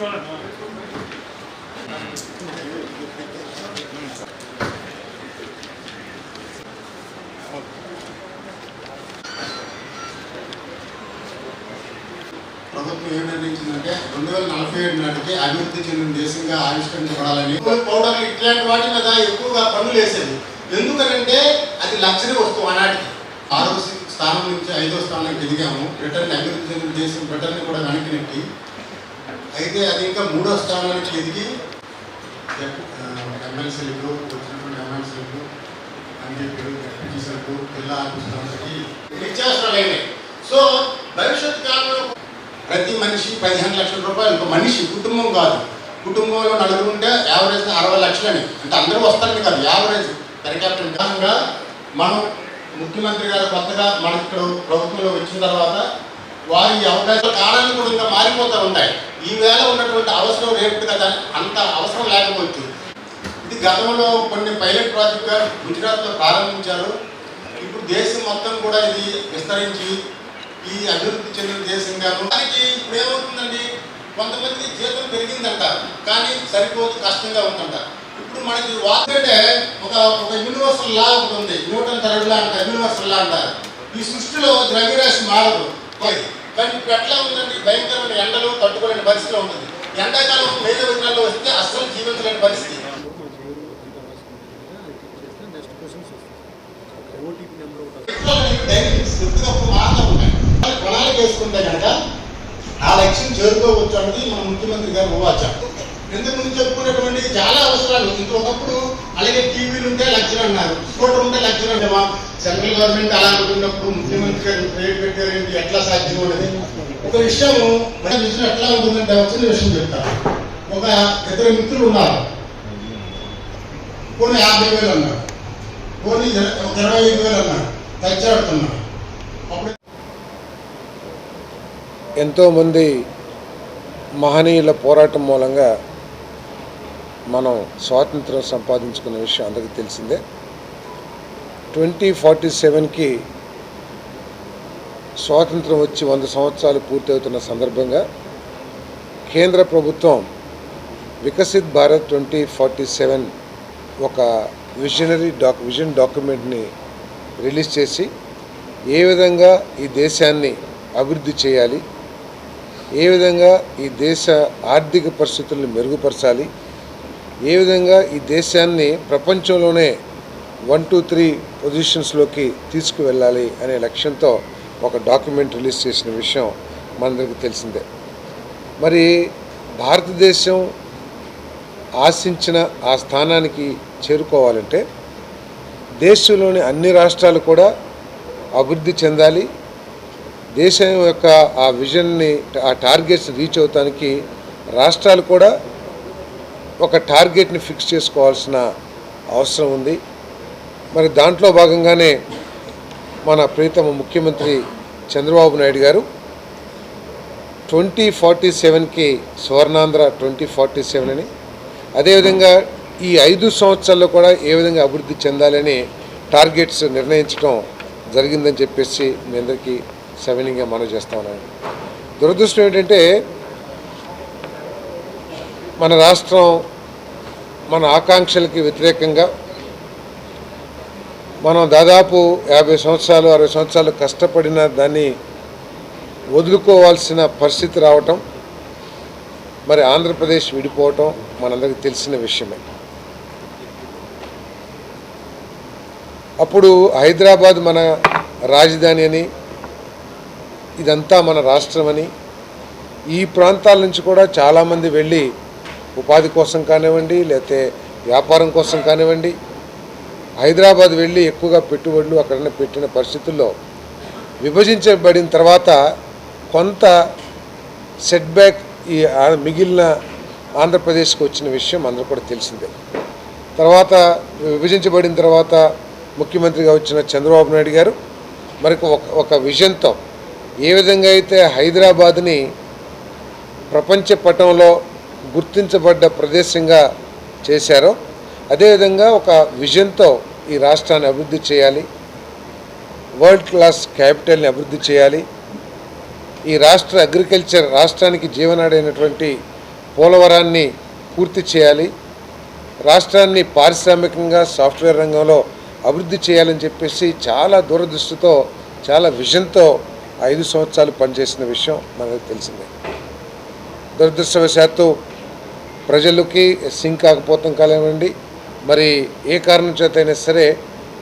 ప్రభుత్వం ఏం నిర్ణయించిందంటే 2047 నాటికి అభివృద్ధి చెందిన దేశంగా ఆవిష్కరించబడాలని. పౌడర్లు ఇట్లాంటి వాటి మీద ఎక్కువగా పన్నులు వేసేది. ఎందుకనంటే అది లగ్జరీ వస్తువు. ఆనాటికి 6వ స్థానం నుంచి 5వ స్థానానికి ఎదిగాము. బ్రిటన్ అభివృద్ధి చెందిన దేశం బ్రిటన్ని కూడా వెనక్కి నెట్టి, అయితే అది ఇంకా 3వ స్థానానికి ఎదిగి ఎమ్మెల్సీలకు వచ్చినటువంటి ఎమ్మెల్సీలకు ఎంపీలు ఎంపీసీలకు జిల్లా ఆఫీసులకి నిత్యావసరాలైనాయి. సో భవిష్యత్ కాలంలో ప్రతి మనిషి 15 లక్షల రూపాయలు, మనిషి కుటుంబం కాదు, కుటుంబంలో నలుగురు ఉంటే యావరేజ్ 60 లక్షలని, అంటే అందరూ వస్తారని కాదు, యావరేజ్ పెర్ క్యాపిటల్. విధానంగా మనం ముఖ్యమంత్రి గారు కొత్తగా మనకి ఇక్కడ ప్రభుత్వంలో వచ్చిన తర్వాత వారి అవకాశాల కాలాన్ని కూడా ఇంకా మారిపోతూ ఉంటాయి. ఈవేళ ఉన్నటువంటి అవసరం రేపు కదా అంత అవసరం లేకపోవచ్చు. ఇది గతంలో కొన్ని పైలట్ ప్రాజెక్టుగా గుజరాత్లో ప్రారంభించారు. ఇప్పుడు దేశం మొత్తం కూడా ఇది విస్తరించి ఈ అభివృద్ధి చెందిన దేశంగాను. దానికి ఇప్పుడు ఏమవుతుందండి, కొంతమంది జీతం పెరిగిందంట కానీ సరిపోదు, కష్టంగా ఉందంట. ఇప్పుడు మనకి వాకంటే ఒక యూనివర్సల్ లా ఒకటి ఉంది, న్యూటన్ థర్డ్ లా అంటారు, యూనివర్సల్ లా అంటారు. ఈ సృష్టిలో ద్రవ్యరాశి మారదు. కానీ ఇప్పుడు ఎట్లా ఉందండి, భయంకరమైన ఎండలు తట్టుకోలేని పరిస్థితిలో ఉంటుంది. ఎండాకాలం మేఘ విఘ్నాల్లో వస్తే అస్సలు జీవించలేని పరిస్థితి. ప్రణాళిక వేసుకుంటే కనుక ఆ లక్ష్యం చేరుకోవచ్చు అన్నది మన ముఖ్యమంత్రి గారు ఊహాచ. ఇంతకు ముందు చెప్పుకున్నటువంటి చాలా అవసరాలు ఇంకొకప్పుడు అలాగే టీవీలు ఉంటే లక్ష్యం అన్నారు, స్కూటర్ ఉంటే లక్ష్యం అంటే మా సెంట్రల్ గవర్నమెంట్ అలా అనుకున్నప్పుడు ముఖ్యమంత్రి గారు ప్రైవేట్ పెట్టారేంటి, ఎట్లా సాధ్యం ఉన్నది. ఒక విషయం మన విషయం ఎట్లా ఉంటుందంటే వచ్చిన విషయం చెప్తారు. ఒక 2 మిత్రులు ఉన్నారు, కొన్ని 50,000 అన్నారు, కొన్ని 25,000 అన్నారు, తచ్చాడుతున్నారు. అప్పుడు ఎంతోమంది మహనీయుల పోరాటం మూలంగా మనం స్వాతంత్రం సంపాదించుకున్న విషయం అందరికీ తెలిసిందే. 2047కి స్వాతంత్రం వచ్చి 100 సంవత్సరాలు పూర్తవుతున్న సందర్భంగా కేంద్ర ప్రభుత్వం వికసిత్ భారత్ 2047 ఒక విజన్ డాక్యుమెంట్ని రిలీజ్ చేసి ఏ విధంగా ఈ దేశాన్ని అభివృద్ధి చేయాలి, ఏ విధంగా ఈ దేశ ఆర్థిక పరిస్థితులను మెరుగుపరచాలి, ఏ విధంగా ఈ దేశాన్ని ప్రపంచంలోనే 1, 2, 3 పొజిషన్స్లోకి తీసుకువెళ్ళాలి అనే లక్ష్యంతో ఒక డాక్యుమెంట్ రిలీజ్ చేసిన విషయం మనందరికీ తెలిసిందే. మరి భారతదేశం ఆశించిన ఆ స్థానానికి చేరుకోవాలంటే దేశంలోని అన్ని రాష్ట్రాలు కూడా అభివృద్ధి చెందాలి. దేశం యొక్క ఆ విజన్ని, ఆ టార్గెట్స్ రీచ్ అవడానికి రాష్ట్రాలు కూడా ఒక టార్గెట్ని ఫిక్స్ చేసుకోవాల్సిన అవసరం ఉంది. మరి దాంట్లో భాగంగానే మన ప్రీతమ ముఖ్యమంత్రి చంద్రబాబు నాయుడు గారు 2047కి స్వర్ణాంధ్ర 2047 అని, అదేవిధంగా ఈ 5 సంవత్సరాల్లో కూడా ఏ విధంగా అభివృద్ధి చెందాలని టార్గెట్స్ నిర్ణయించడం జరిగిందని చెప్పేసి మీ అందరికీ సవినీయంగా మనం చేస్తా ఉన్నాను. దురదృష్టం ఏంటంటే మన రాష్ట్రం మన ఆకాంక్షలకి వ్యతిరేకంగా మనం దాదాపు 50 సంవత్సరాలు 60 సంవత్సరాలు కష్టపడిన దాన్ని వదులుకోవాల్సిన పరిస్థితి రావటం, మరి ఆంధ్రప్రదేశ్ విడిపోవటం మనందరికీ తెలిసిన విషయమే. అప్పుడు హైదరాబాద్ మన రాజధాని అని, ఇదంతా మన రాష్ట్రం అని, ఈ ప్రాంతాల నుంచి కూడా చాలామంది వెళ్ళి ఉపాధి కోసం కానివ్వండి, లేకపోతే వ్యాపారం కోసం కానివ్వండి, హైదరాబాద్ వెళ్ళి ఎక్కువగా పెట్టుబడులు అక్కడ పెట్టిన పరిస్థితుల్లో విభజించబడిన తర్వాత కొంత సెట్ బ్యాక్ ఈ మిగిలిన ఆంధ్రప్రదేశ్కి వచ్చిన విషయం అందరూ కూడా తెలిసిందే. తర్వాత విభజించబడిన తర్వాత ముఖ్యమంత్రిగా వచ్చిన చంద్రబాబు నాయుడు గారు మరి ఒక విజన్తో ఏ విధంగా అయితే హైదరాబాద్ని ప్రపంచ పటంలో గుర్తించబడ్డ ప్రదేశంగా చేశారో అదేవిధంగా ఒక విజన్తో ఈ రాష్ట్రాన్ని అభివృద్ధి చేయాలి, వరల్డ్ క్లాస్ క్యాపిటల్ని అభివృద్ధి చేయాలి, ఈ రాష్ట్ర అగ్రికల్చర్ రాష్ట్రానికి జీవనాడైనటువంటి పోలవరాన్ని పూర్తి చేయాలి, రాష్ట్రాన్ని పారిశ్రామికంగా సాఫ్ట్వేర్ రంగంలో అభివృద్ధి చేయాలని చెప్పేసి చాలా దూరదృష్టితో చాలా విజన్తో 5 సంవత్సరాలు పనిచేసిన విషయం మనకు తెలిసిందే. దురదృష్టవశాత్తు ప్రజలకి సింక్ కాకపోవటం కానివ్వండి, మరి ఏ కారణం చేతైనా సరే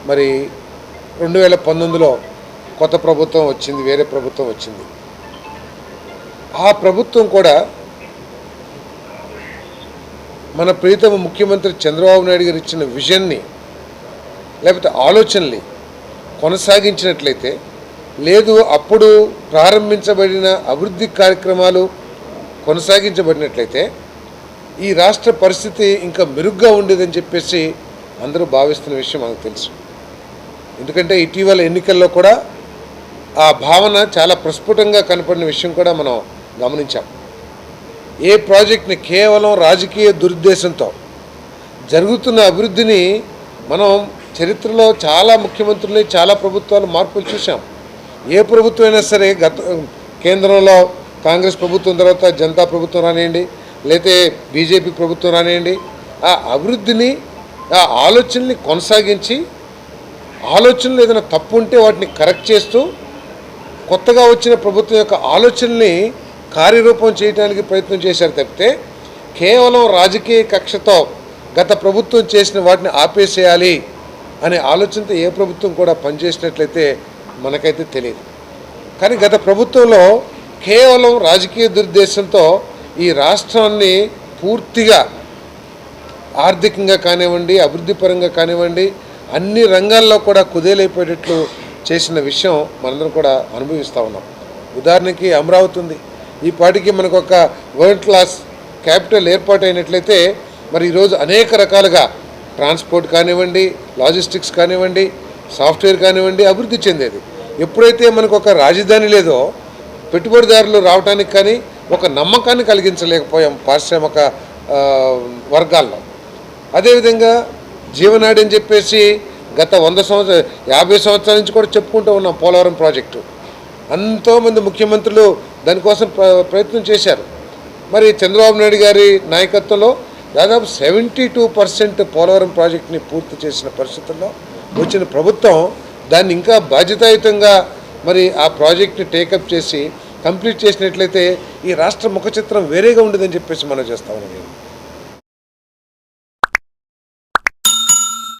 మరి 2019లో కొత్త ప్రభుత్వం వచ్చింది, వేరే ప్రభుత్వం వచ్చింది. ఆ ప్రభుత్వం కూడా మన ప్రీతమ ముఖ్యమంత్రి చంద్రబాబు నాయుడు గారు ఇచ్చిన విజన్ని లేకపోతే ఆలోచనల్ని కొనసాగించినట్లయితే, లేదు అప్పుడు ప్రారంభించబడిన అభివృద్ధి కార్యక్రమాలు కొనసాగించబడినట్లయితే ఈ రాష్ట్ర పరిస్థితి ఇంకా మెరుగ్గా ఉండేదని చెప్పేసి అందరూ భావిస్తున్న విషయం మనకు తెలుసు. ఎందుకంటే ఇటీవల ఎన్నికల్లో కూడా ఆ భావన చాలా ప్రస్ఫుటంగా కనపడిన విషయం కూడా మనం గమనించాం. ఏ ప్రాజెక్ట్ని కేవలం రాజకీయ దురుద్దేశంతో జరుగుతున్న అభివృద్ధిని మనం చరిత్రలో చాలా ముఖ్యమంత్రుల్ని చాలా ప్రభుత్వాలు మార్పులు చూసాం. ఏ ప్రభుత్వం అయినా సరే కేంద్రంలో కాంగ్రెస్ ప్రభుత్వం తర్వాత జనతా ప్రభుత్వం రానివ్వండి, లేతే బీజేపీ ప్రభుత్వం రానివ్వండి, ఆ అభివృద్ధిని ఆ ఆలోచనల్ని కొనసాగించి ఆలోచనలు ఏదైనా తప్పు ఉంటే వాటిని కరెక్ట్ చేస్తూ కొత్తగా వచ్చిన ప్రభుత్వం యొక్క ఆలోచనల్ని కార్యరూపం చేయడానికి ప్రయత్నం చేశారు తప్పితే కేవలం రాజకీయ కక్షతో గత ప్రభుత్వం చేసిన వాటిని ఆపేసేయాలి అనే ఆలోచనతో ఏ ప్రభుత్వం కూడా పనిచేసినట్లయితే మనకైతే తెలియదు. కానీ గత ప్రభుత్వంలో కేవలం రాజకీయ దురుద్దేశంతో ఈ రాష్ట్రాన్ని పూర్తిగా ఆర్థికంగా కానివ్వండి, అభివృద్ధి పరంగా కానివ్వండి, అన్ని రంగాల్లో కూడా కుదేలైపోయేటట్లు చేసిన విషయం మనందరం కూడా అనుభవిస్తూ ఉన్నాం. ఉదాహరణకి అమరావతి ఉంది. ఈ పాటికి మనకు ఒక వరల్డ్ క్లాస్ క్యాపిటల్ ఏర్పాటు అయినట్లయితే మరి ఈరోజు అనేక రకాలుగా ట్రాన్స్పోర్ట్ కానివ్వండి, లాజిస్టిక్స్ కానివ్వండి, సాఫ్ట్వేర్ కానివ్వండి అభివృద్ధి చెందేది. ఎప్పుడైతే మనకు ఒక రాజధాని లేదో పెట్టుబడిదారులు రావడానికి కానీ ఒక నమ్మకాన్ని కలిగించలేకపోయాం పారిశ్రామిక వర్గాల్లో. అదేవిధంగా జీవనాడి అని చెప్పేసి గత 50 సంవత్సరాల నుంచి కూడా చెప్పుకుంటూ ఉన్నాం. పోలవరం ప్రాజెక్టు ఎంతోమంది ముఖ్యమంత్రులు దానికోసం ప్రయత్నం చేశారు. మరి చంద్రబాబు నాయుడు గారి నాయకత్వంలో దాదాపు 72% పోలవరం ప్రాజెక్టుని పూర్తి చేసిన పరిస్థితుల్లో వచ్చిన ప్రభుత్వం దాన్ని ఇంకా బాధ్యతాయుతంగా మరి ఆ ప్రాజెక్ట్ని టేకప్ చేసి కంప్లీట్ చేసినట్లయితే ఈ రాష్ట్ర ముఖ చిత్రం వేరేగా ఉండదని చెప్పేసి మనం చేస్తా ఉన్నాం.